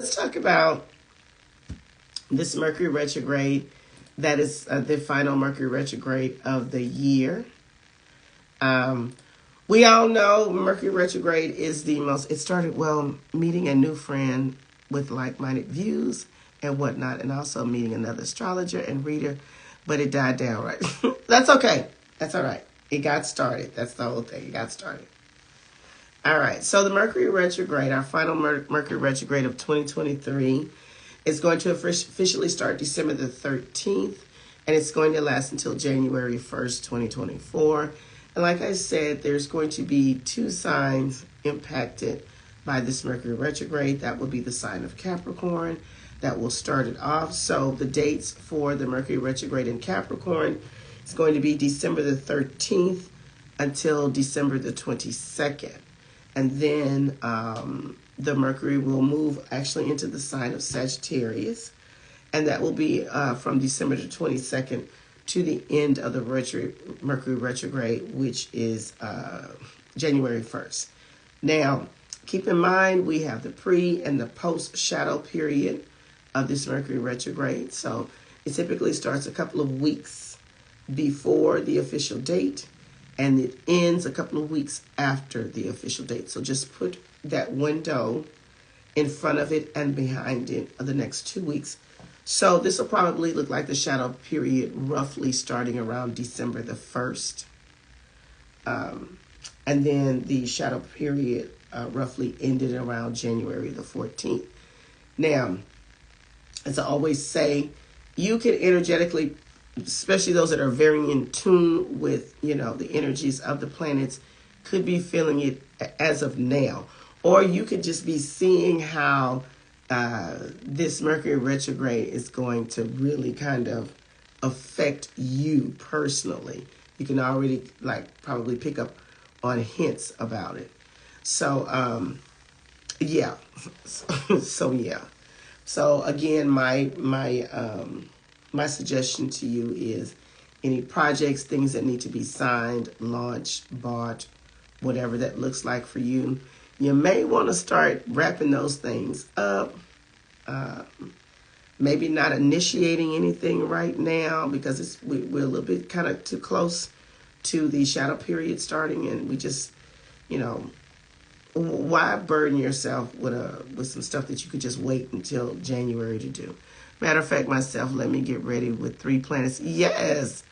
Let's talk about this Mercury retrograde. That is the final Mercury retrograde of the year. We all know Mercury retrograde is the most, it started, well, meeting a new friend with like-minded views and whatnot, and also meeting another astrologer and reader, but it died down, right? That's okay. That's all right. It got started. That's the whole thing. It got started. All right. So the Mercury retrograde, our final Mercury retrograde of 2023, is going to officially start December the 13th, and it's going to last until January 1st, 2024. And like I said, there's going to be two signs impacted by this Mercury retrograde. That will be the sign of Capricorn. That will start it off. So the dates for the Mercury retrograde in Capricorn is going to be December the 13th until December the 22nd. And then the Mercury will move actually into the sign of Sagittarius. And that will be from December the 22nd to the end of the Mercury retrograde, which is January 1st. Now, keep in mind, we have the pre and the post shadow period of this Mercury retrograde. So it typically starts a couple of weeks before the official date, and it ends a couple of weeks after the official date. So just put that window in front of it and behind it of the next 2 weeks. So this will probably look like the shadow period roughly starting around December the 1st. And then the shadow period roughly ended around January the 14th. Now, as I always say, you can energetically, especially those that are very in tune with, the energies of the planets, could be feeling it as of now. Or you could just be seeing how this Mercury retrograde is going to really kind of affect you personally. You can already probably pick up on hints about it. So, yeah. So again, my suggestion to you is any projects, things that need to be signed, launched, bought, whatever that looks like for you. You may want to start wrapping those things up. Maybe not initiating anything right now because we're a little bit kind of too close to the shadow period starting, and we just, why burden yourself with some stuff that you could just wait until January to do? Matter of fact, myself, let me get ready with 3 planets. Yes,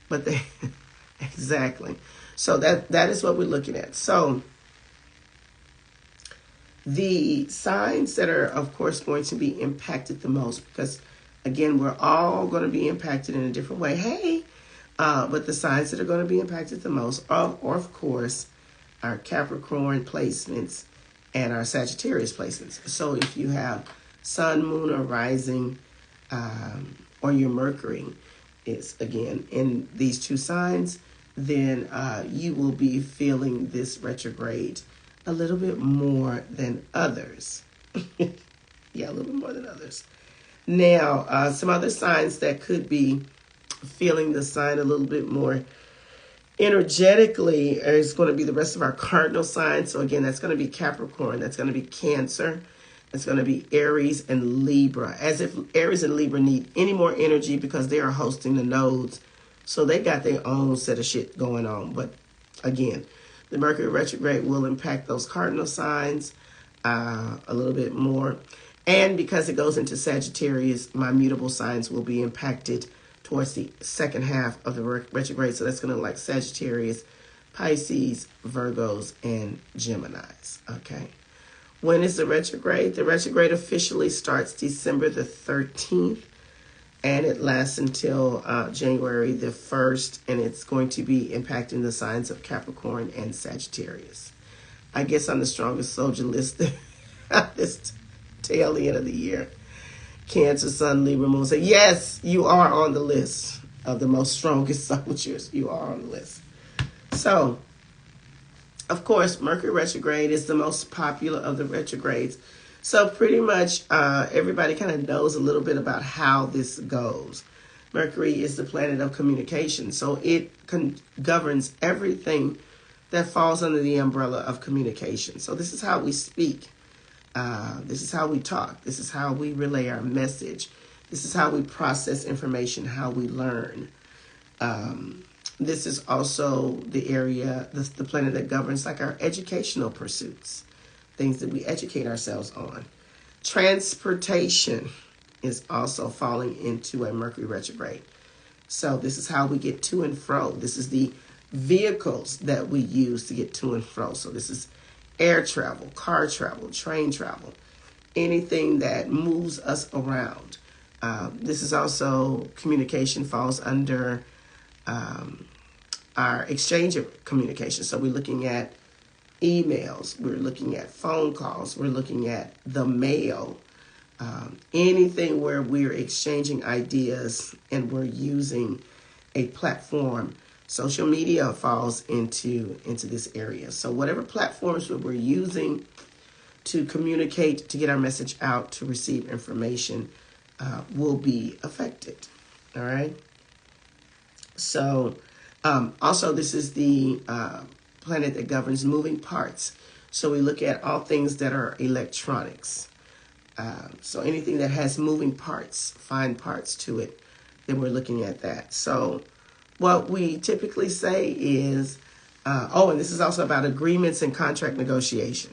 but exactly. So that is what we're looking at. So the signs that are, of course, going to be impacted the most, because, again, we're all going to be impacted in a different way. But the signs that are going to be impacted the most are, of course, our Capricorn placements and our Sagittarius placements. So if you have Sun, Moon, or Rising, or your Mercury is, again, in these 2 signs, then you will be feeling this retrograde a little bit more than others. Yeah, a little bit more than others. Now, some other signs that could be feeling the sign a little bit more energetically is going to be the rest of our cardinal signs. So again, that's going to be Capricorn. That's going to be Cancer. That's going to be Aries and Libra. As if Aries and Libra need any more energy because they are hosting the nodes. So they got their own set of shit going on. But again, the Mercury retrograde will impact those cardinal signs a little bit more. And because it goes into Sagittarius, my mutable signs will be impacted towards the second half of the retrograde. So that's going to look like Sagittarius, Pisces, Virgos, and Geminis. Okay. When is the retrograde? The retrograde officially starts December the 13th. And it lasts until January the 1st, and it's going to be impacting the signs of Capricorn and Sagittarius. I guess I'm the strongest soldier listed this tail end of the year. Cancer, Sun, Libra, Moon. So yes, you are on the list of the most strongest soldiers. You are on the list. So, of course, Mercury retrograde is the most popular of the retrogrades. So pretty much everybody kind of knows a little bit about how this goes. Mercury is the planet of communication. So it governs everything that falls under the umbrella of communication. So this is how we speak. This is how we talk. This is how we relay our message. This is how we process information, how we learn. This is also the area, the planet that governs like our educational pursuits, things that we educate ourselves on. Transportation is also falling into a Mercury retrograde. So this is how we get to and fro. This is the vehicles that we use to get to and fro. So this is air travel, car travel, train travel, anything that moves us around. This is also communication falls under our exchange of communication. So we're looking at emails, we're looking at phone calls, we're looking at the mail, anything where we're exchanging ideas and we're using a platform. Social media falls into this area. So whatever platforms that we're using to communicate, to get our message out, to receive information, will be affected. All right. So also this is the planet that governs moving parts. So we look at all things that are electronics. So anything that has moving parts, fine parts to it, then we're looking at that. So what we typically say is, and this is also about agreements and contract negotiation.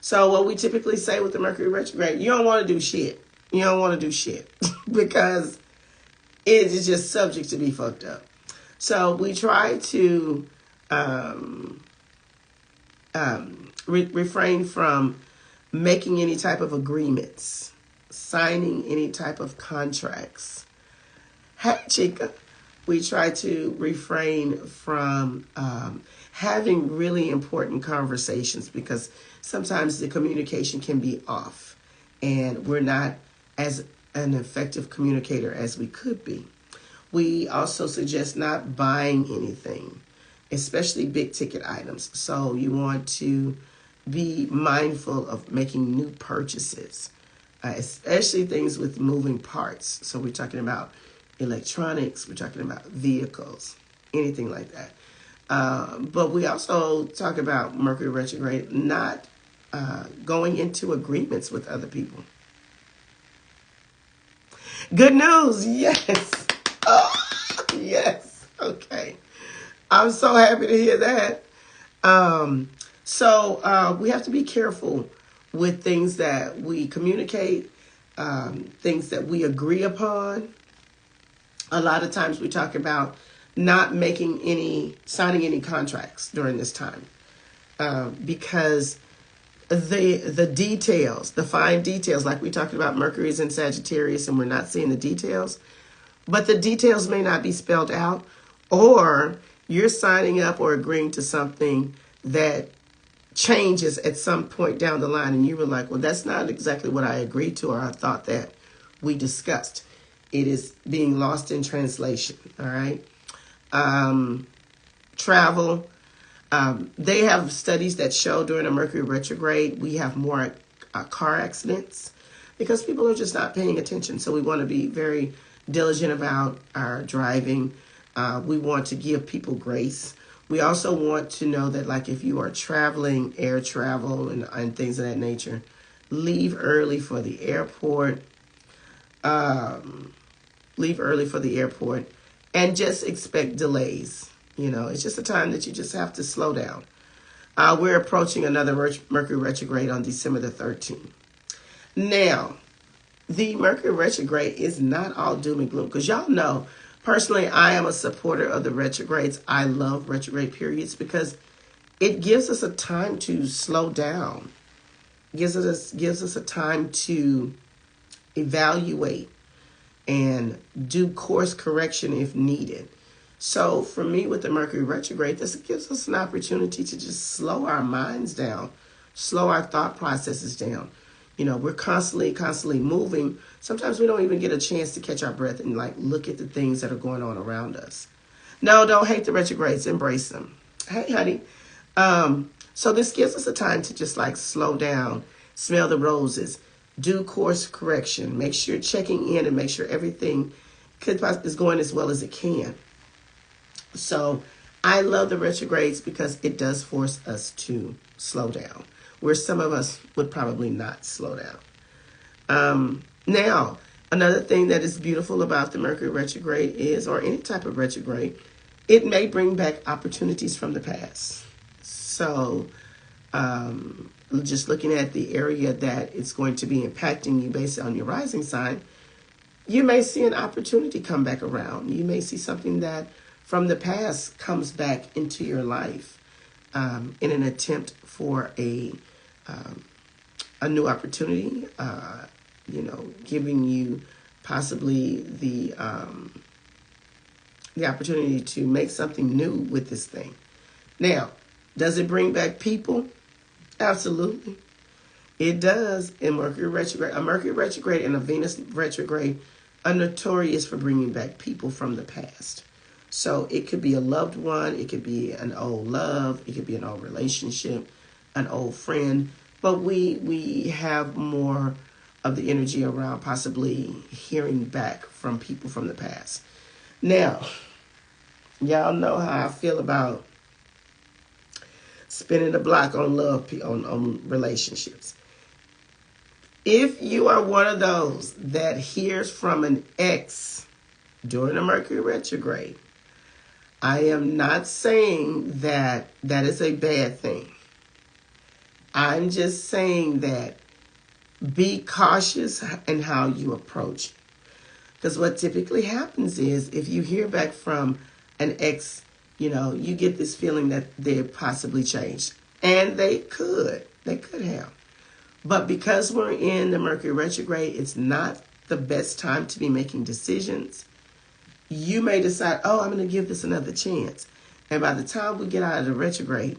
So what we typically say with the Mercury retrograde, you don't want to do shit. You don't want to do shit because it is just subject to be fucked up. So we try to refrain from making any type of agreements, signing any type of contracts. Hey, chica. We try to refrain from having really important conversations because sometimes the communication can be off and we're not as an effective communicator as we could be. We also suggest not buying anything, especially big ticket items. So you want to be mindful of making new purchases, especially things with moving parts. So we're talking about electronics, we're talking about vehicles, anything like that. But we also talk about Mercury retrograde not going into agreements with other people. Good news, yes. Oh, yes, okay. I'm so happy to hear that. So we have to be careful with things that we communicate, things that we agree upon. A lot of times we talk about not signing any contracts during this time because the details, the fine details, like we talked about, Mercury is in Sagittarius and we're not seeing the details, but the details may not be spelled out, or you're signing up or agreeing to something that changes at some point down the line and you were like, well, that's not exactly what I agreed to or I thought that we discussed. It is being lost in translation, all right? Travel. They have studies that show during a Mercury retrograde, we have more car accidents because people are just not paying attention. So we want to be very diligent about our driving. We want to give people grace. We also want to know that, like, if you are traveling, air travel and things of that nature, leave early for the airport. Leave early for the airport and just expect delays. You know, it's just a time that you just have to slow down. We're approaching another Mercury retrograde on December the 13th. Now, the Mercury retrograde is not all doom and gloom because y'all know, personally, I am a supporter of the retrogrades. I love retrograde periods because it gives us a time to slow down. Gives us a time to evaluate and do course correction if needed. So for me with the Mercury retrograde, this gives us an opportunity to just slow our minds down, slow our thought processes down. You know, we're constantly moving. Sometimes we don't even get a chance to catch our breath and like look at the things that are going on around us. No, don't hate the retrogrades, embrace them. Hey, honey. So this gives us a time to just like slow down, smell the roses, do course correction, make sure checking in and make sure everything is going as well as it can. So I love the retrogrades because it does force us to slow down. where some of us would probably not slow down. Now, another thing that is beautiful about the Mercury retrograde is, or any type of retrograde, it may bring back opportunities from the past. So, just looking at the area that it's going to be impacting you based on your rising sign, you may see an opportunity come back around. You may see something that from the past comes back into your life in an attempt for a new opportunity, giving you possibly the opportunity to make something new with this thing. Now, does it bring back people? Absolutely. It does. In Mercury retrograde, a Mercury retrograde and a Venus retrograde are notorious for bringing back people from the past. So it could be a loved one, it could be an old love, it could be an old relationship, an old friend, but we have more of the energy around possibly hearing back from people from the past. Now, y'all know how I feel about spinning the block on love, on relationships. If you are one of those that hears from an ex during a Mercury retrograde, I am not saying that that is a bad thing. I'm just saying that be cautious in how you approach it. Because what typically happens is if you hear back from an ex, you get this feeling that they possibly changed. And they could have. But because we're in the Mercury retrograde, it's not the best time to be making decisions. You may decide, I'm going to give this another chance. And by the time we get out of the retrograde,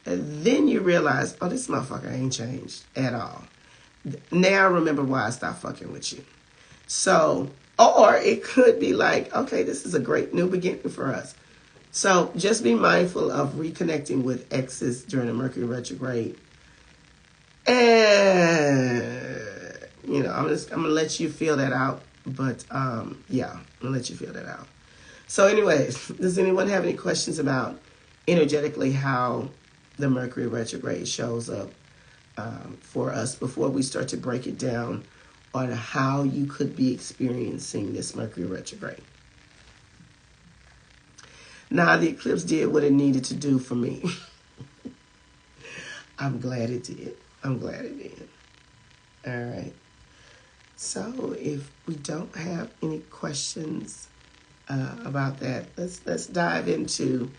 then you realize, this motherfucker ain't changed at all. Now I remember why I stopped fucking with you. So, or it could be like, okay, this is a great new beginning for us. So just be mindful of reconnecting with exes during the Mercury retrograde. And, I'm going to let you feel that out. But, I'm going to let you feel that out. So anyways, does anyone have any questions about energetically how the Mercury retrograde shows up for us before we start to break it down on how you could be experiencing this Mercury retrograde? Now, the eclipse did what it needed to do for me. I'm glad it did. All right. So if we don't have any questions about that, let's dive into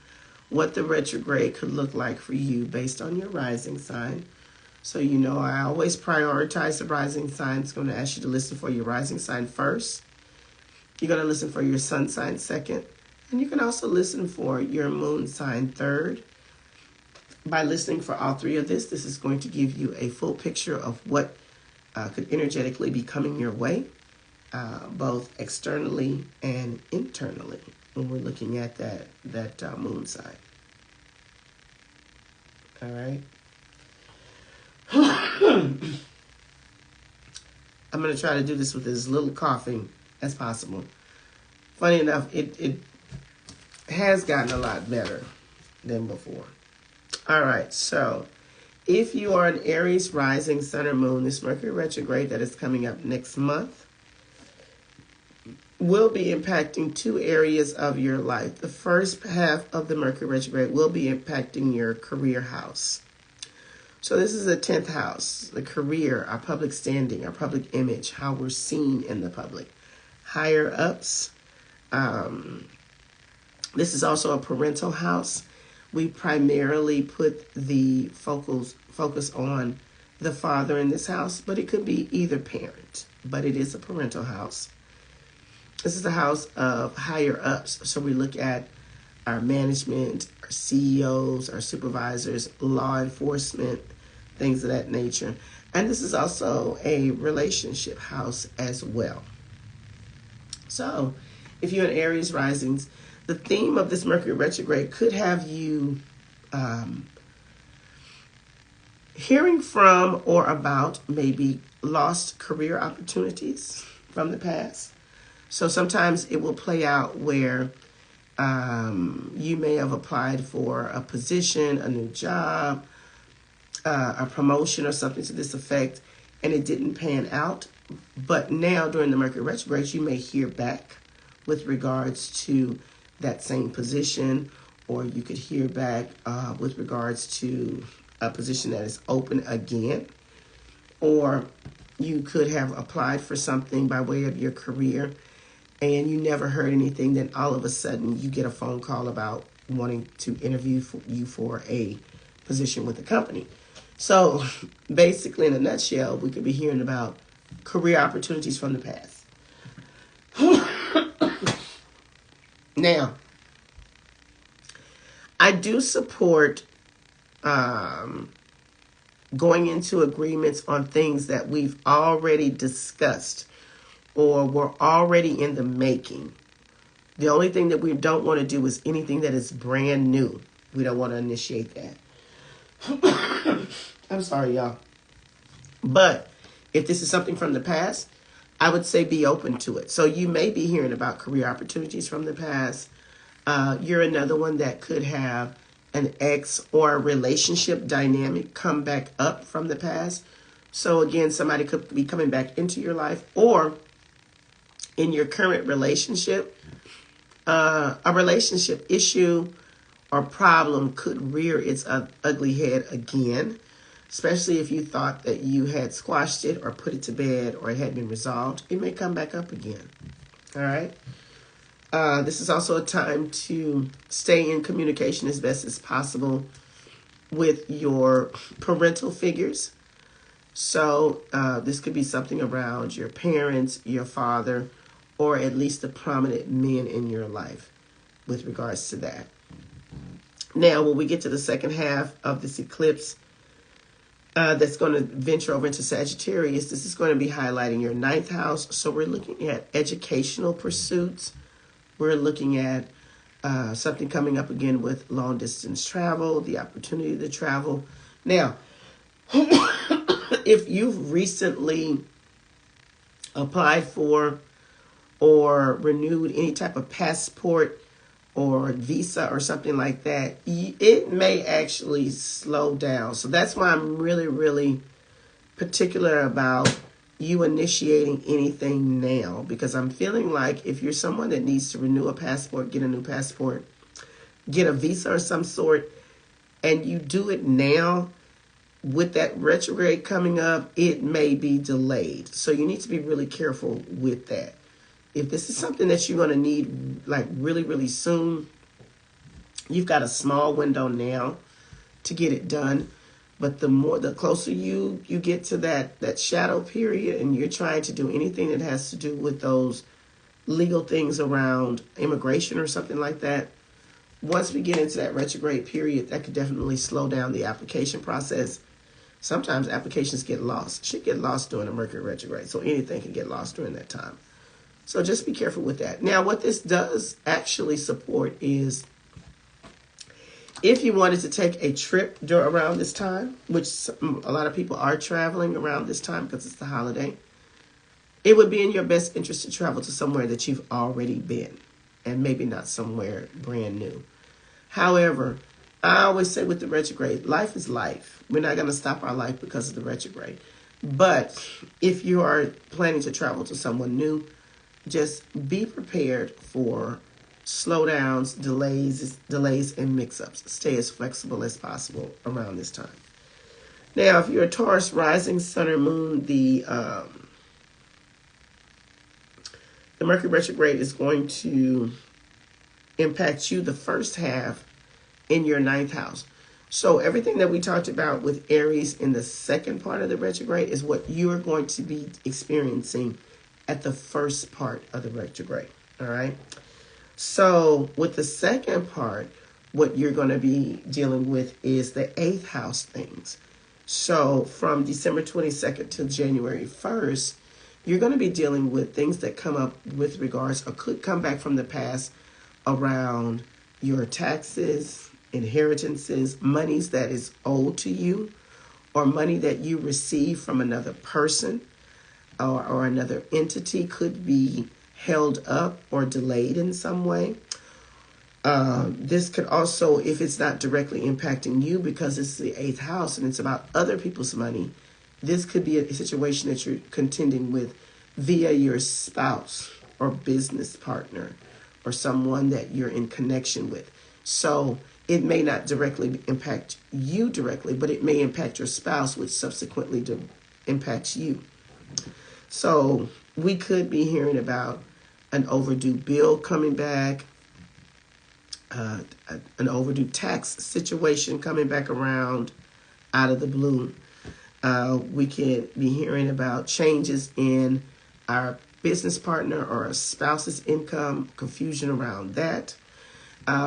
what the retrograde could look like for you based on your rising sign. So I always prioritize the rising sign. It's going to ask you to listen for your rising sign first. You're going to listen for your sun sign second. And you can also listen for your moon sign third. By listening for all three of this is going to give you a full picture of what could energetically be coming your way, both externally and internally when we're looking at that moon sign. All right. I'm going to try to do this with as little coughing as possible. Funny enough, it has gotten a lot better than before. All right, so if you are an Aries rising sun or moon, this Mercury retrograde that is coming up next month will be impacting two areas of your life. The first half of the Mercury retrograde will be impacting your career house. So this is the 10th house, the career, our public standing, our public image, how we're seen in the public. Higher ups. This is also a parental house. We primarily put the focus on the father in this house, but it could be either parent, but it is a parental house. This is the house of higher ups. So we look at our management, our CEOs, our supervisors, law enforcement, things of that nature. And this is also a relationship house as well. So if you're in Aries risings, the theme of this Mercury retrograde could have you hearing from or about maybe lost career opportunities from the past. So sometimes it will play out where you may have applied for a position, a new job, a promotion or something to this effect, and it didn't pan out. But now during the Mercury retrograde, you may hear back with regards to that same position, or you could hear back with regards to a position that is open again, or you could have applied for something by way of your career and you never heard anything. Then all of a sudden you get a phone call about wanting to interview you for a position with the company. So basically, in a nutshell, we could be hearing about career opportunities from the past. Now, I do support going into agreements on things that we've already discussed or were already in the making. The only thing that we don't want to do is anything that is brand new. We don't want to initiate that. I'm sorry, y'all. But if this is something from the past, I would say be open to it. So you may be hearing about career opportunities from the past. You're another one that could have an ex or a relationship dynamic come back up from the past. So again, somebody could be coming back into your life, or in your current relationship, a relationship issue or problem could rear its ugly head again, especially if you thought that you had squashed it or put it to bed or it had been resolved. It may come back up again. All right. This is also a time to stay in communication as best as possible with your parental figures. So this could be something around your parents, your father, or at least the prominent men in your life with regards to that. Now, when we get to the second half of this eclipse, that's going to venture over into Sagittarius, this is going to be highlighting your ninth house. So we're looking at educational pursuits. We're looking at something coming up again with long distance travel, the opportunity to travel. Now, if you've recently applied for or renewed any type of passport or visa or something like that, it may actually slow down. So that's why I'm really, really particular about you initiating anything now, because I'm feeling like if you're someone that needs to renew a passport, get a new passport, get a visa or some sort, and you do it now, with that retrograde coming up, it may be delayed. So you need to be really careful with that. If this is something that you're going to need like really, really soon, you've got a small window now to get it done. But the closer you get to that shadow period and you're trying to do anything that has to do with those legal things around immigration or something like that, once we get into that retrograde period, that could definitely slow down the application process. Sometimes applications get lost. Should get lost during a Mercury retrograde. So anything can get lost during that time. So just be careful with that. Now, what this does actually support is if you wanted to take a trip around this time, which a lot of people are traveling around this time because it's the holiday, it would be in your best interest to travel to somewhere that you've already been and maybe not somewhere brand new. However, I always say with the retrograde, life is life. We're not going to stop our life because of the retrograde. But if you are planning to travel to someone new, just be prepared for slowdowns, delays, and mix-ups. Stay as flexible as possible around this time. Now, if you're a Taurus rising, sun, or moon, the Mercury retrograde is going to impact you the first half in your ninth house. So everything that we talked about with Aries in the second part of the retrograde is what you are going to be experiencing at the first part of the retrograde. All right. So with the second part, what you're going to be dealing with is the eighth house things. So from December 22nd to January 1st, you're going to be dealing with things that come up with regards or could come back from the past around your taxes, inheritances, monies that is owed to you, or money that you receive from another person or another entity could be held up or delayed in some way. This could also, if it's not directly impacting you because it's the 8th house and it's about other people's money, this could be a situation that you're contending with via your spouse or business partner or someone that you're in connection with. So it may not directly impact you directly, but it may impact your spouse, which subsequently impacts you. So we could be hearing about an overdue bill coming back, an overdue tax situation coming back around out of the blue. We could be hearing about changes in our business partner or a spouse's income, confusion around that.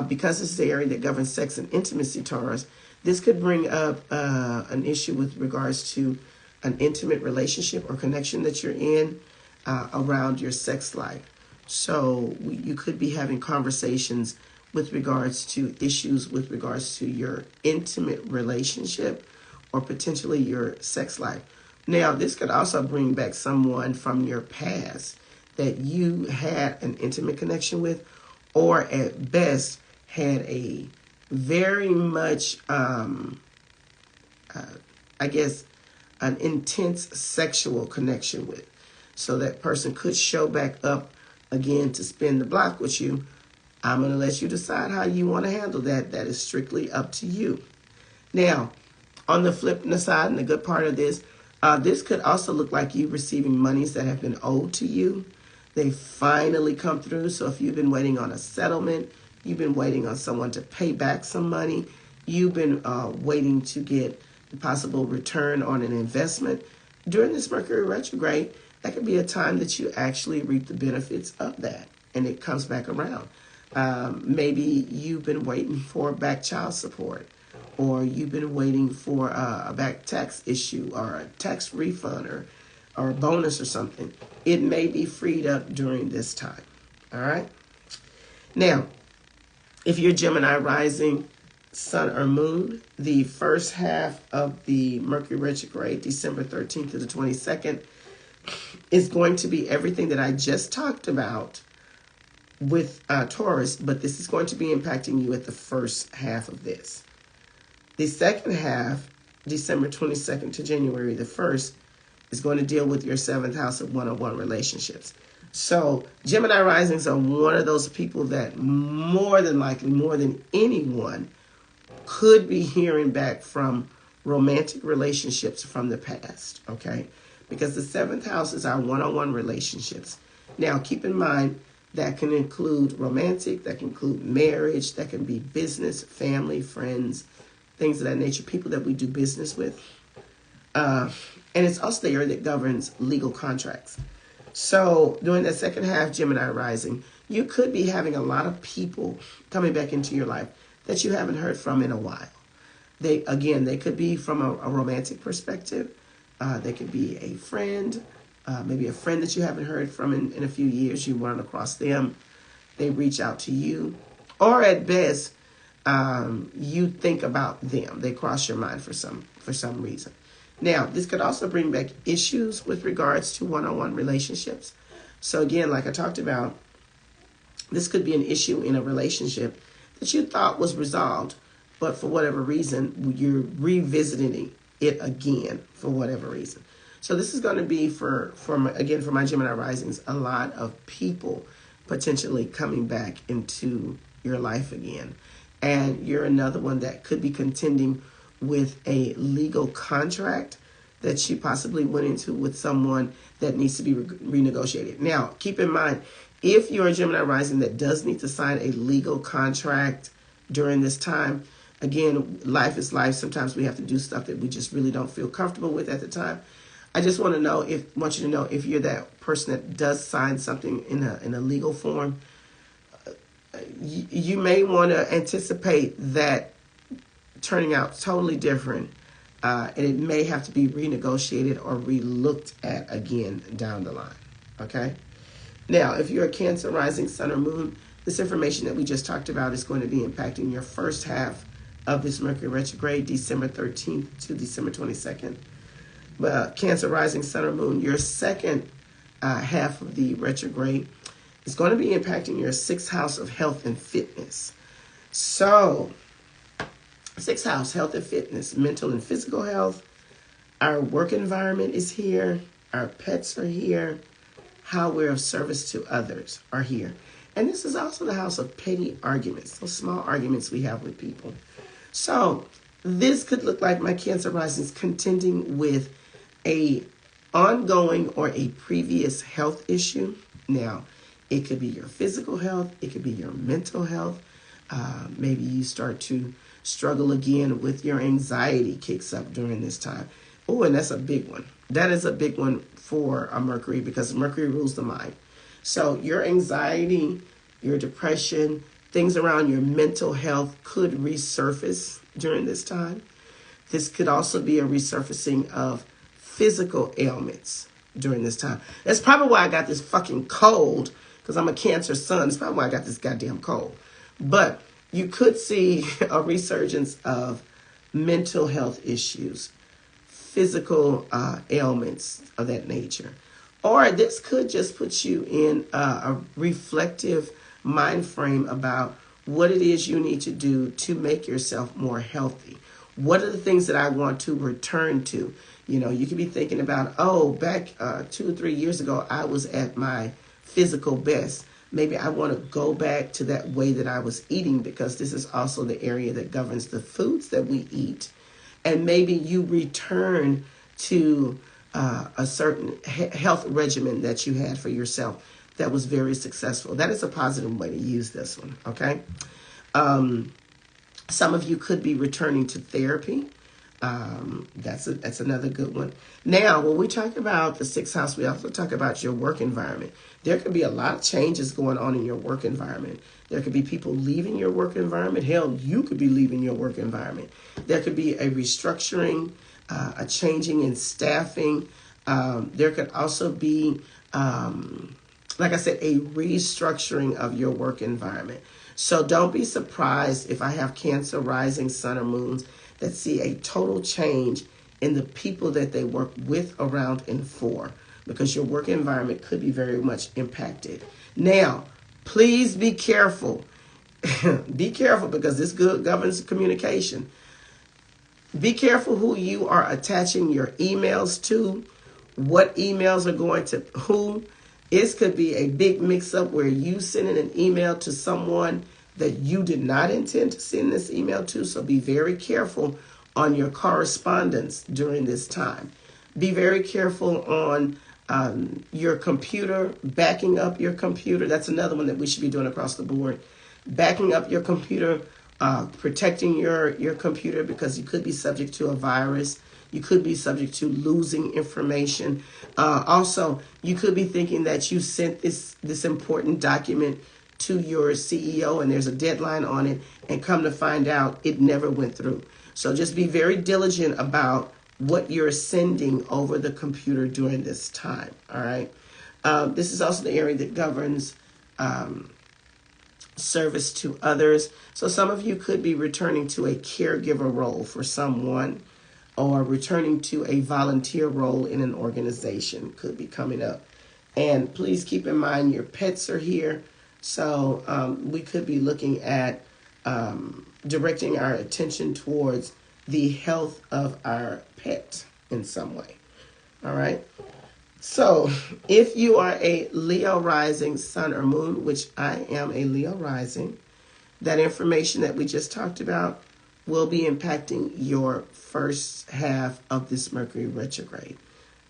Because this is the area that governs sex and intimacy, Taurus, this could bring up an issue with regards to an intimate relationship or connection that you're in around your sex life. So you could be having conversations with regards to issues with regards to your intimate relationship or potentially your sex life. Now, this could also bring back someone from your past that you had an intimate connection with, or at best had a very much, I guess, an intense sexual connection with. So that person could show back up again to spin the block with you. I'm going to let you decide how you want to handle that. That is strictly up to you. Now, on the flip side, and the good part of this, this could also look like you receiving monies that have been owed to you. They finally come through. So if you've been waiting on a settlement, you've been waiting on someone to pay back some money, you've been waiting to get the possible return on an investment, during this Mercury retrograde, that could be a time that you actually reap the benefits of that, and it comes back around. Maybe you've been waiting for back child support, or you've been waiting for a back tax issue or a tax refund or a bonus or something. It may be freed up during this time. All right. Now, if you're Gemini rising, sun or moon, the first half of the Mercury retrograde, December 13th to the 22nd, is going to be everything that I just talked about with Taurus, but this is going to be impacting you at the first half of this. The second half, December 22nd to January the 1st, is going to deal with your 7th house of one-on-one relationships. So Gemini risings are one of those people that more than likely, more than anyone, could be hearing back from romantic relationships from the past, okay? Because the 7th house is our one-on-one relationships. Now, keep in mind, that can include romantic, that can include marriage, that can be business, family, friends, things of that nature, people that we do business with. And it's also the area that governs legal contracts. So during that second half, Gemini rising, you could be having a lot of people coming back into your life that you haven't heard from in a while. They could be from a romantic perspective. They could be a friend, maybe a friend that you haven't heard from in a few years. You run across them. They reach out to you. Or at best, you think about them. They cross your mind for some reason. Now, this could also bring back issues with regards to one-on-one relationships. So again, like I talked about, this could be an issue in a relationship that you thought was resolved, but for whatever reason, you're revisiting it again for whatever reason. So this is going to be for my Gemini risings, a lot of people potentially coming back into your life again. And you're another one that could be contending with a legal contract that you possibly went into with someone that needs to be renegotiated. Now, keep in mind, if you're a Gemini rising that does need to sign a legal contract during this time, again, life is life. Sometimes we have to do stuff that we just really don't feel comfortable with at the time. I just want you to know if you're that person that does sign something in a legal form, you may want to anticipate that turning out totally different, and it may have to be renegotiated or re-looked at again down the line, okay? Now, if you're a Cancer rising, sun or moon, this information that we just talked about is going to be impacting your first half of this Mercury retrograde, December 13th to December 22nd. But Cancer rising, sun or moon, your second half of the retrograde is going to be impacting your 6th house of health and fitness. So, sixth house, health and fitness, mental and physical health. Our work environment is here. Our pets are here. How we're of service to others are here. And this is also the house of petty arguments, those small arguments we have with people. So this could look like my Cancer rising is contending with a ongoing or a previous health issue. Now, it could be your physical health. It could be your mental health. Maybe you start to struggle again with your anxiety kicks up during this time. Oh, and that's a big one. That is a big one for a Mercury because Mercury rules the mind. So your anxiety, your depression, things around your mental health could resurface during this time. This could also be a resurfacing of physical ailments during this time. That's probably why I got this fucking cold, because I'm a Cancer sun. That's probably why I got this goddamn cold. But you could see a resurgence of mental health issues, physical ailments of that nature. Or this could just put you in a reflective mind frame about what it is you need to do to make yourself more healthy. What are the things that I want to return to? You know, you could be thinking about, oh, back 2 or 3 years ago, I was at my physical best. Maybe I want to go back to that way that I was eating, because this is also the area that governs the foods that we eat. And maybe you return to a certain health regimen that you had for yourself that was very successful. That is a positive way to use this one, okay? Some of you could be returning to therapy. That's another good one. Now, when we talk about the sixth house, we also talk about your work environment. There could be a lot of changes going on in your work environment. There could be people leaving your work environment. Hell, you could be leaving your work environment. There could be a restructuring, a changing in staffing. There could also be, like I said, a restructuring of your work environment. So don't be surprised if I have Cancer rising, sun, or moons that see a total change in the people that they work with, around, and for, because your work environment could be very much impacted. Now, please be careful. Be careful, because this good governs communication. Be careful who you are attaching your emails to, what emails are going to who. It could be a big mix-up where you sending an email to someone that you did not intend to send this email to. So be very careful on your correspondence during this time. Be very careful on your computer, backing up your computer. That's another one that we should be doing across the board. Backing up your computer, protecting your computer, because you could be subject to a virus. You could be subject to losing information. Also, you could be thinking that you sent this important document to your CEO and there's a deadline on it, and come to find out it never went through. So just be very diligent about what you're sending over the computer during this time, all right? This is also the area that governs service to others. So some of you could be returning to a caregiver role for someone, or returning to a volunteer role in an organization could be coming up. And please keep in mind your pets are here. So we could be looking at directing our attention towards the health of our pet in some way. All right. So if you are a Leo rising, sun, or moon, which I am a Leo rising, that information that we just talked about will be impacting your first half of this Mercury retrograde.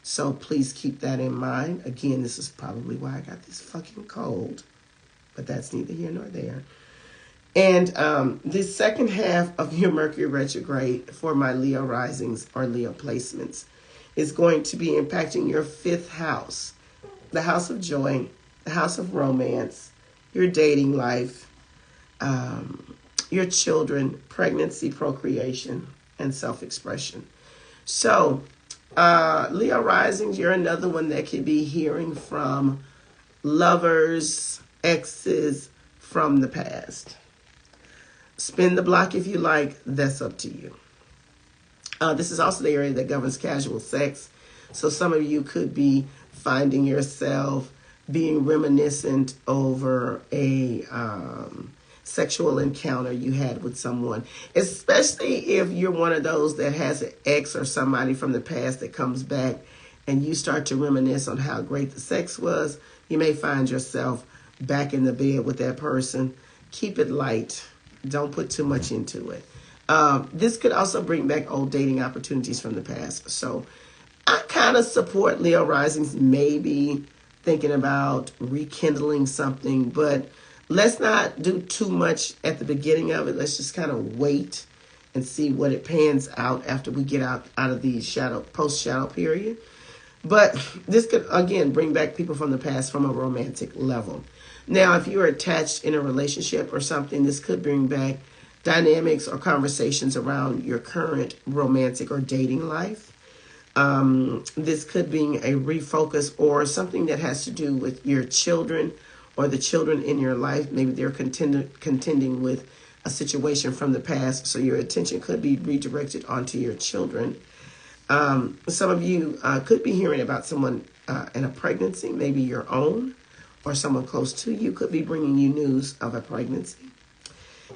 So please keep that in mind. Again, this is probably why I got this fucking cold, but that's neither here nor there. And the second half of your Mercury retrograde for my Leo risings or Leo placements is going to be impacting your fifth house, the house of joy, the house of romance, your dating life, your children, pregnancy, procreation, and self-expression. So, Leo risings, you're another one that could be hearing from lovers, exes from the past. Spin the block if you like, that's up to you. This is also the area that governs casual sex. So some of you could be finding yourself being reminiscent over a sexual encounter you had with someone, especially if you're one of those that has an ex or somebody from the past that comes back and you start to reminisce on how great the sex was. You may find yourself back in the bed with that person. Keep it light. Don't put too much into it. This could also bring back old dating opportunities from the past. So I kind of support Leo risings maybe thinking about rekindling something, but let's not do too much at the beginning of it. Let's just kind of wait and see what it pans out after we get out of the post-shadow period. But this could, again, bring back people from the past from a romantic level. Now, if you're attached in a relationship or something, this could bring back dynamics or conversations around your current romantic or dating life. This could be a refocus or something that has to do with your children or the children in your life. Maybe they're contending with a situation from the past, so your attention could be redirected onto your children. Some of you could be hearing about someone in a pregnancy, maybe your own, or someone close to you could be bringing you news of a pregnancy.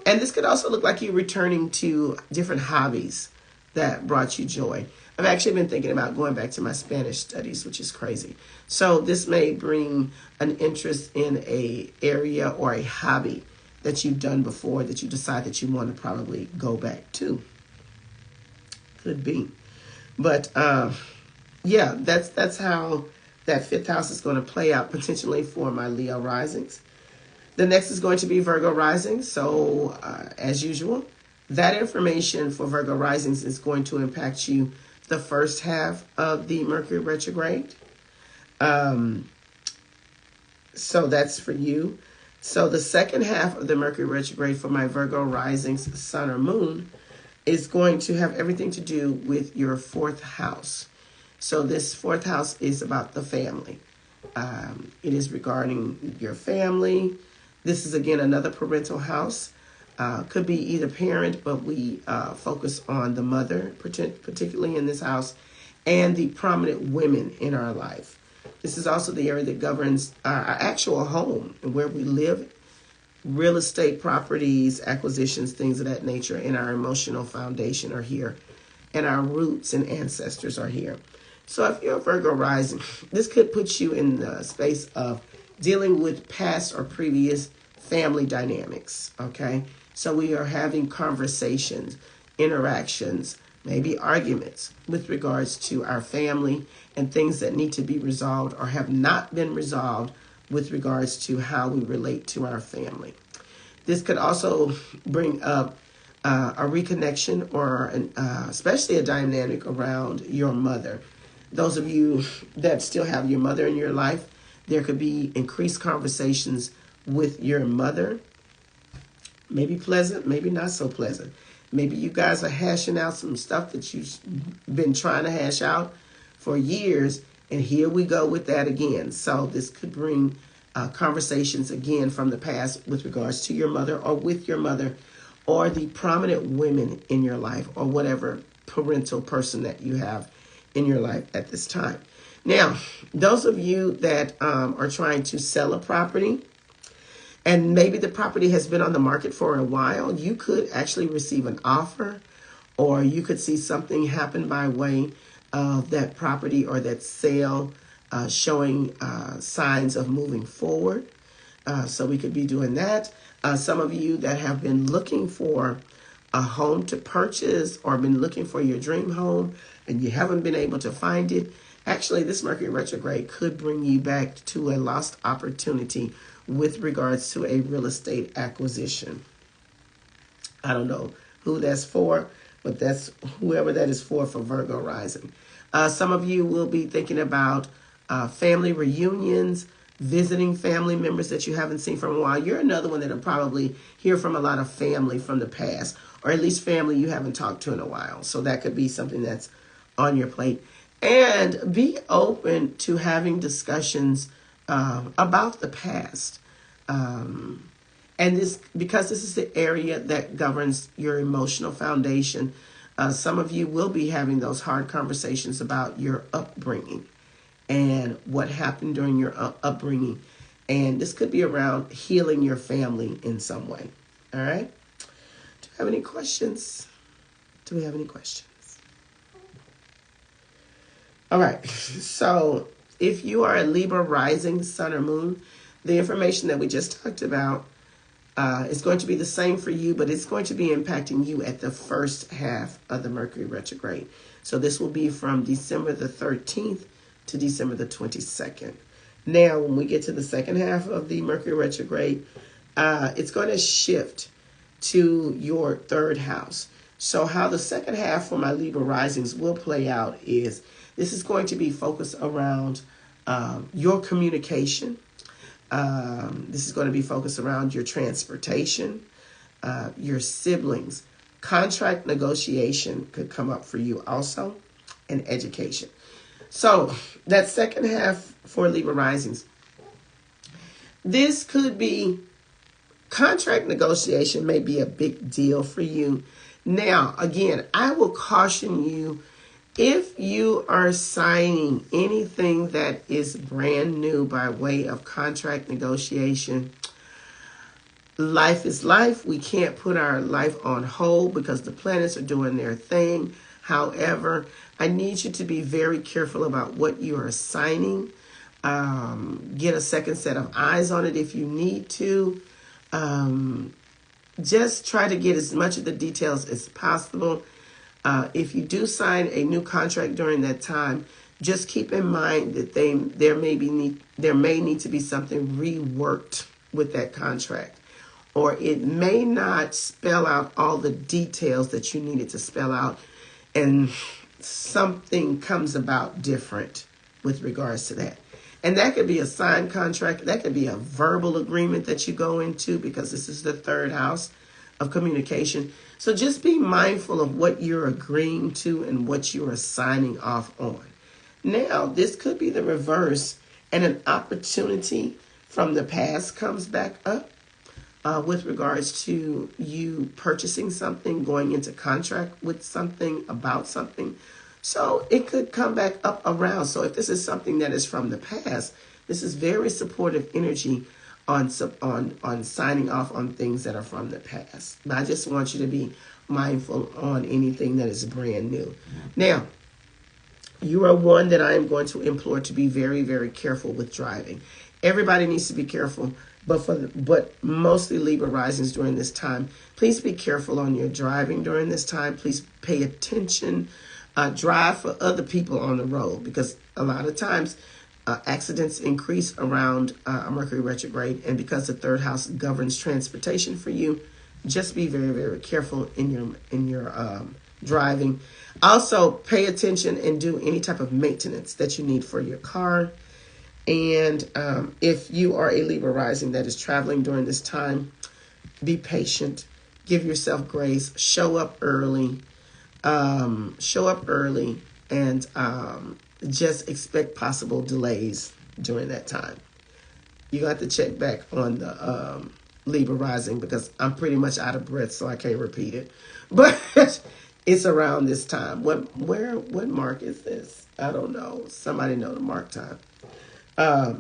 And this could also look like you returning to different hobbies that brought you joy. I've actually been thinking about going back to my Spanish studies, which is crazy. So this may bring an interest in a area or a hobby that you've done before that you decide that you want to probably go back to. Could be. But yeah, that's how that fifth house is going to play out potentially for my Leo risings. The next is going to be Virgo rising. So as usual, that information for Virgo risings is going to impact you the first half of the Mercury retrograde. So that's for you. So the second half of the Mercury retrograde for my Virgo risings, sun or moon, is going to have everything to do with your fourth house. So this fourth house is about the family. It is regarding your family. This is, again, another parental house. Could be either parent, but we focus on the mother, particularly in this house, and the prominent women in our life. This is also the area that governs our actual home and where we live, real estate properties, acquisitions, things of that nature, and our emotional foundation are here, and our roots and ancestors are here. So if you're a Virgo rising, this could put you in the space of dealing with past or previous family dynamics, okay? So we are having conversations, interactions, maybe arguments with regards to our family and things that need to be resolved or have not been resolved with regards to how we relate to our family. This could also bring up a reconnection or especially a dynamic around your mother. Those of you that still have your mother in your life, there could be increased conversations with your mother. Maybe pleasant, maybe not so pleasant. Maybe you guys are hashing out some stuff that you've been trying to hash out for years, and here we go with that again. So this could bring conversations again from the past with regards to your mother or with your mother or the prominent women in your life or whatever parental person that you have in your life at this time. Now, those of you that are trying to sell a property, and maybe the property has been on the market for a while, you could actually receive an offer, or you could see something happen by way of that property or that sale showing signs of moving forward. So we could be doing that. Some of you that have been looking for a home to purchase or been looking for your dream home and you haven't been able to find it, actually this Mercury retrograde could bring you back to a lost opportunity with regards to a real estate acquisition. I don't know who that's for, but that's whoever that is for Virgo rising. Some of you will be thinking about family reunions, visiting family members that you haven't seen for a while. You're another one that'll probably hear from a lot of family from the past, or at least family you haven't talked to in a while. So that could be something that's on your plate. And be open to having discussions about the past. And this, because this is the area that governs your emotional foundation, some of you will be having those hard conversations about your upbringing and what happened during your upbringing. And this could be around healing your family in some way. All right. Do you have any questions? Do we have any questions? All right. So if you are a Libra rising, sun, or moon, the information that we just talked about is going to be the same for you, but it's going to be impacting you at the first half of the Mercury retrograde. So this will be from December the 13th to December the 22nd. Now, when we get to the second half of the Mercury retrograde, it's going to shift to your third house. So how the second half for my Libra risings will play out is this is going to be focused around your communication. This is going to be focused around your transportation, your siblings. Contract negotiation could come up for you also, and education. So that second half for Libra risings, this could be contract negotiation may be a big deal for you. Now, again, I will caution you, if you are signing anything that is brand new by way of contract negotiation, life is life. We can't put our life on hold because the planets are doing their thing. However, I need you to be very careful about what you are signing. Get a second set of eyes on it if you need to. Just try to get as much of the details as possible. If you do sign a new contract during that time, just keep in mind that there may need to be something reworked with that contract, or it may not spell out all the details that you needed to spell out, and something comes about different with regards to that. And that could be a signed contract. That could be a verbal agreement that you go into, because this is the third house of communication. So just be mindful of what you're agreeing to and what you are signing off on. Now, this could be the reverse, and an opportunity from the past comes back up with regards to you purchasing something, going into contract with something, about something. So it could come back up around. So if this is something that is from the past, this is very supportive energy on signing off on things that are from the past. But I just want you to be mindful on anything that is brand new. Now, you are one that I am going to implore to be very, very careful with driving. Everybody needs to be careful, but mostly Libra risings during this time. Please be careful on your driving during this time. Please pay attention. Drive for other people on the road, because a lot of times accidents increase around Mercury retrograde, and because the third house governs transportation for you, just be very, very careful in your driving. Also, pay attention and do any type of maintenance that you need for your car. And if you are a Libra rising that is traveling during this time, be patient. Give yourself grace. Show up early. And just expect possible delays during that time. You got to check back on the Libra rising, because I'm pretty much out of breath, so I can't repeat it. But it's around this time. What mark is this? I don't know. Somebody know the mark time.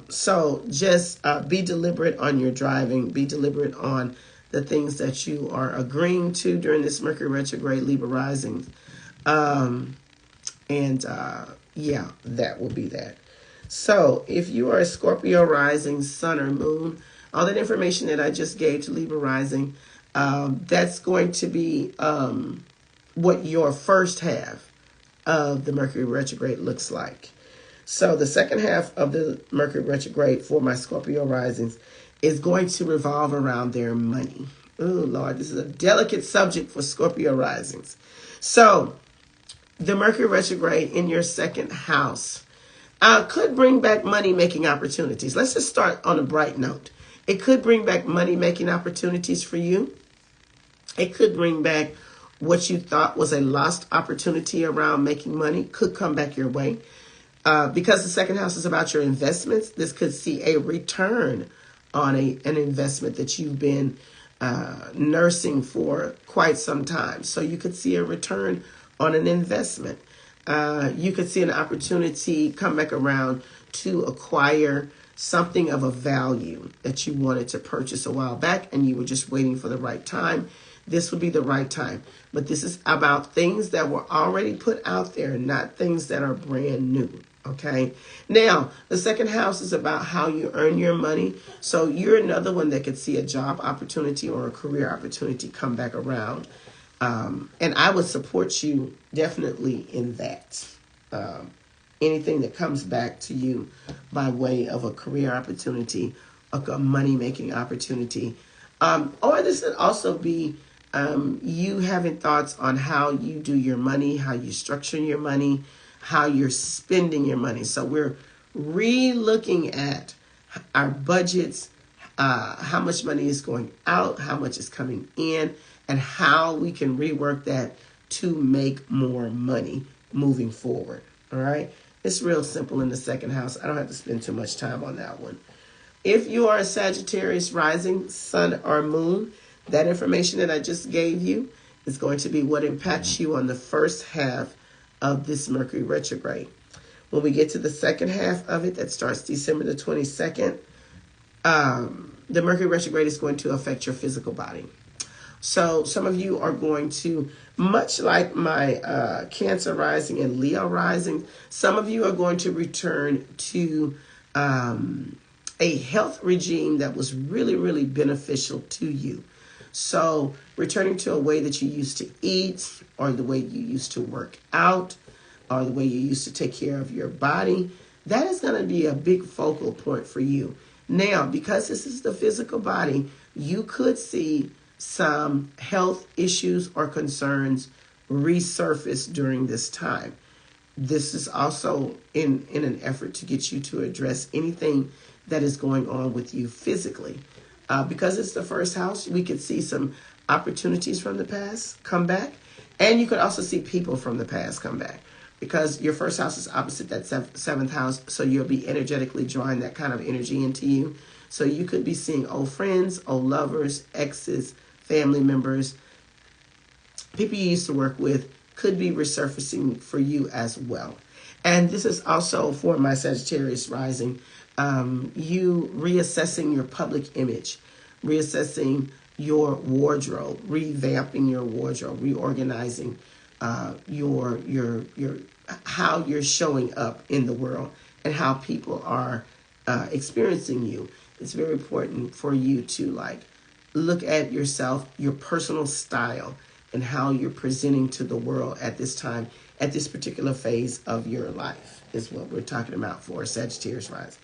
So just be deliberate on your driving. Be deliberate on the things that you are agreeing to during this Mercury retrograde, Libra rising. Yeah, that will be that. So if you are a Scorpio rising, sun or moon, all that information that I just gave to Libra rising, that's going to be what your first half of the Mercury retrograde looks like. So the second half of the Mercury retrograde for my Scorpio risings is going to revolve around their money. Oh, Lord, this is a delicate subject for Scorpio risings. So the Mercury retrograde in your second house could bring back money-making opportunities. Let's just start on a bright note. It could bring back money-making opportunities for you. It could bring back what you thought was a lost opportunity around making money, could come back your way. Because the second house is about your investments, this could see a return on an investment that you've been nursing for quite some time. So you could see a return on an investment. You could see an opportunity come back around to acquire something of a value that you wanted to purchase a while back and you were just waiting for the right time. This would be the right time. But this is about things that were already put out there, not things that are brand new. Okay. Now, the second house is about how you earn your money. So you're another one that could see a job opportunity or a career opportunity come back around. And I would support you definitely in that. Anything that comes back to you by way of a career opportunity, a money-making opportunity. Or this could also be you having thoughts on how you do your money, how you structure your money, how you're spending your money. So we're re-looking at our budgets, how much money is going out, how much is coming in, and how we can rework that to make more money moving forward. All right. It's real simple in the second house. I don't have to spend too much time on that one. If you are a Sagittarius rising, sun, or moon, that information that I just gave you is going to be what impacts you on the first half of this Mercury retrograde. When we get to the second half of it, that starts December the 22nd, the Mercury retrograde is going to affect your physical body. So some of you are going to, much like my Cancer rising and Leo rising, some of you are going to return to a health regime that was really, really beneficial to you. So returning to a way that you used to eat, or the way you used to work out, or the way you used to take care of your body, that is going to be a big focal point for you. Now, because this is the physical body, you could see some health issues or concerns resurface during this time. This is also in an effort to get you to address anything that is going on with you physically. Because it's the first house, we could see some opportunities from the past come back. And you could also see people from the past come back. Because your first house is opposite that seventh house, so you'll be energetically drawing that kind of energy into you. So you could be seeing old friends, old lovers, exes, family members, people you used to work with could be resurfacing for you as well. And this is also for my Sagittarius rising, you reassessing your public image, reassessing your wardrobe, revamping your wardrobe, reorganizing your how you're showing up in the world and how people are experiencing you. It's very important for you to look at yourself, your personal style, and how you're presenting to the world at this time, at this particular phase of your life, is what we're talking about for Sagittarius rising.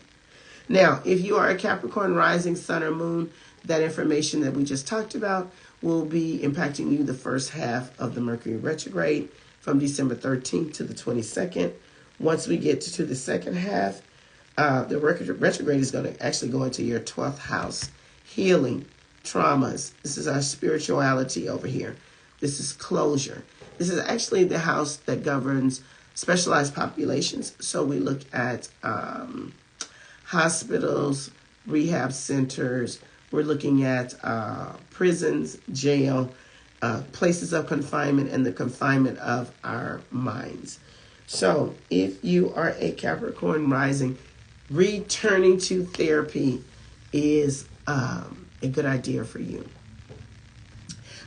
Now, if you are a Capricorn rising, sun, or moon, that information that we just talked about will be impacting you the first half of the Mercury retrograde from December 13th to the 22nd. Once we get to the second half, the retrograde is going to actually go into your 12th house, healing, traumas. This is our spirituality over here. This is closure. This is actually the house that governs specialized populations. So we look at hospitals, rehab centers. We're looking at prisons, jail, places of confinement, and the confinement of our minds. So if you are a Capricorn rising, returning to therapy is a good idea for you.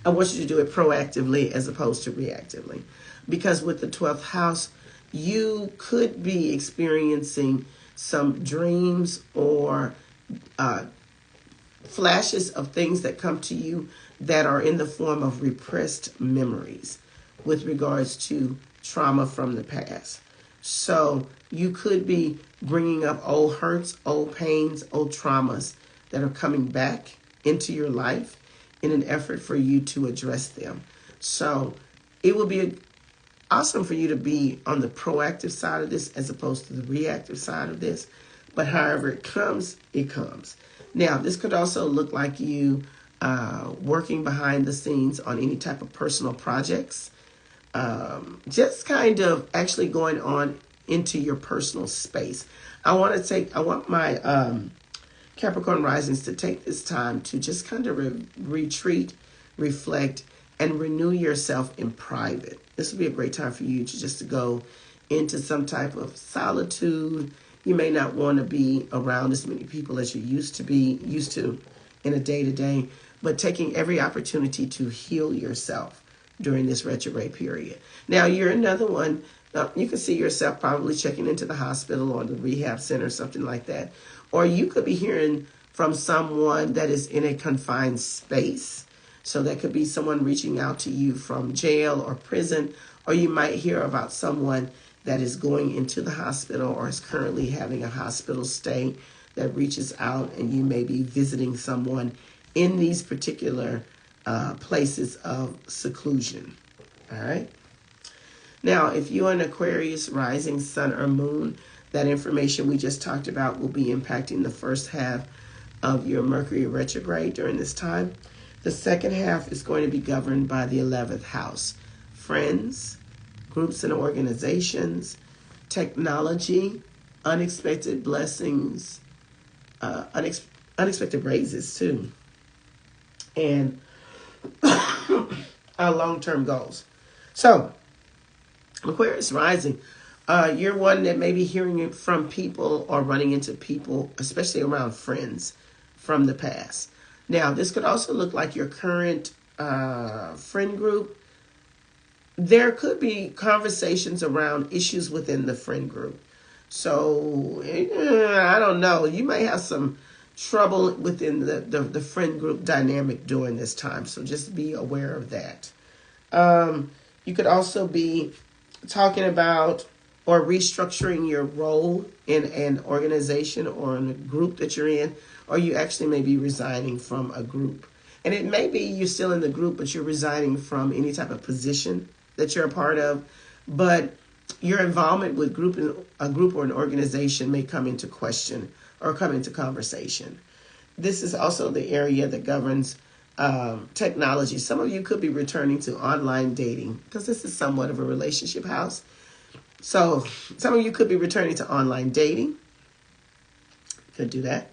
I want you to do it proactively as opposed to reactively. Because with the 12th house, you could be experiencing some dreams or flashes of things that come to you that are in the form of repressed memories with regards to trauma from the past. So you could be bringing up old hurts, old pains, old traumas that are coming back into your life in an effort for you to address them. So it will be awesome for you to be on the proactive side of this as opposed to the reactive side of this. But however it comes, it comes. Now, this could also look like you working behind the scenes on any type of personal projects. Just kind of actually going on into your personal space. I want my Capricorn risings to take this time to just kind of retreat, reflect, and renew yourself in private. This would be a great time for you to just to go into some type of solitude, You may not want to be around as many people as you used to in a day-to-day, but taking every opportunity to heal yourself during this retrograde period. Now, you're another one. You can see yourself probably checking into the hospital or the rehab center, something like that. Or you could be hearing from someone that is in a confined space. So that could be someone reaching out to you from jail or prison, or you might hear about someone that is going into the hospital or is currently having a hospital stay that reaches out, and you may be visiting someone in these particular places of seclusion. All right. Now, if you're an Aquarius rising sun or moon, that information we just talked about will be impacting the first half of your Mercury retrograde during this time. The second half is going to be governed by the 11th house. Friends, groups and organizations, technology, unexpected blessings, unexpected raises too, and long-term goals. So, Aquarius rising, you're one that may be hearing it from people or running into people, especially around friends from the past. Now, this could also look like your current friend group. There could be conversations around issues within the friend group. So, I don't know. You may have some trouble within the friend group dynamic during this time. So just be aware of that. You could also be talking about or restructuring your role in an organization or in a group that you're in, or you actually may be resigning from a group. And it may be you're still in the group, but you're resigning from any type of position that you're a part of. But your involvement with a group or an organization may come into question or come into conversation. This is also the area that governs technology. Some of you could be returning to online dating because this is somewhat of a relationship house. So some of you could be returning to online dating. Could do that.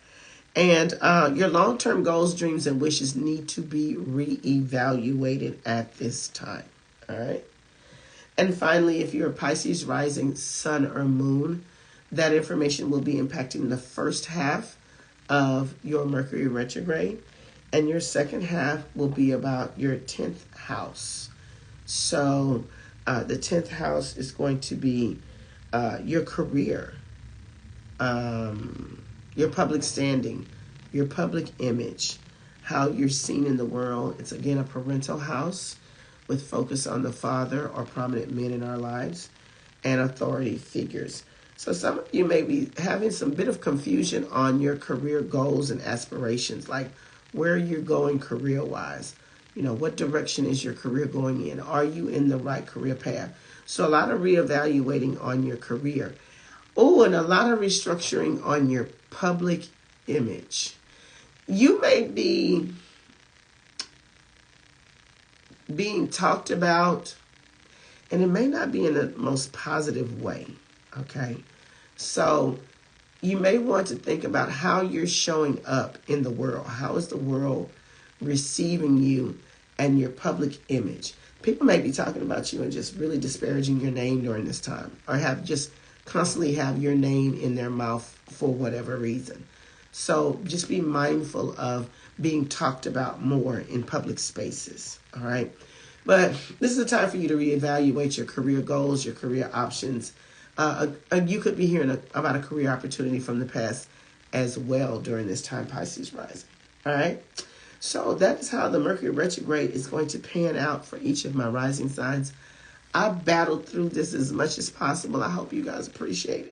And your long-term goals, dreams, and wishes need to be reevaluated at this time. All right. And finally, if you're a Pisces rising sun or moon, that information will be impacting the first half of your Mercury retrograde. And your second half will be about your 10th house. So the 10th house is going to be your career, your public standing, your public image, how you're seen in the world. It's again a parental house with focus on the father or prominent men in our lives and authority figures. So some of you may be having some bit of confusion on your career goals and aspirations, like where you're going career-wise. You know, what direction is your career going in? Are you in the right career path? So a lot of reevaluating on your career. Oh, and a lot of restructuring on your public image. You may be being talked about, and it may not be in the most positive way, okay? So you may want to think about how you're showing up in the world. How is the world receiving you and your public image? People may be talking about you and just really disparaging your name during this time, or constantly have your name in their mouth for whatever reason. So just be mindful of being talked about more in public spaces, all right? But this is a time for you to reevaluate your career goals, your career options. You could be hearing about a career opportunity from the past as well during this time, Pisces rising, all right? So that is how the Mercury retrograde is going to pan out for each of my rising signs. I battled through this as much as possible. I hope you guys appreciate it.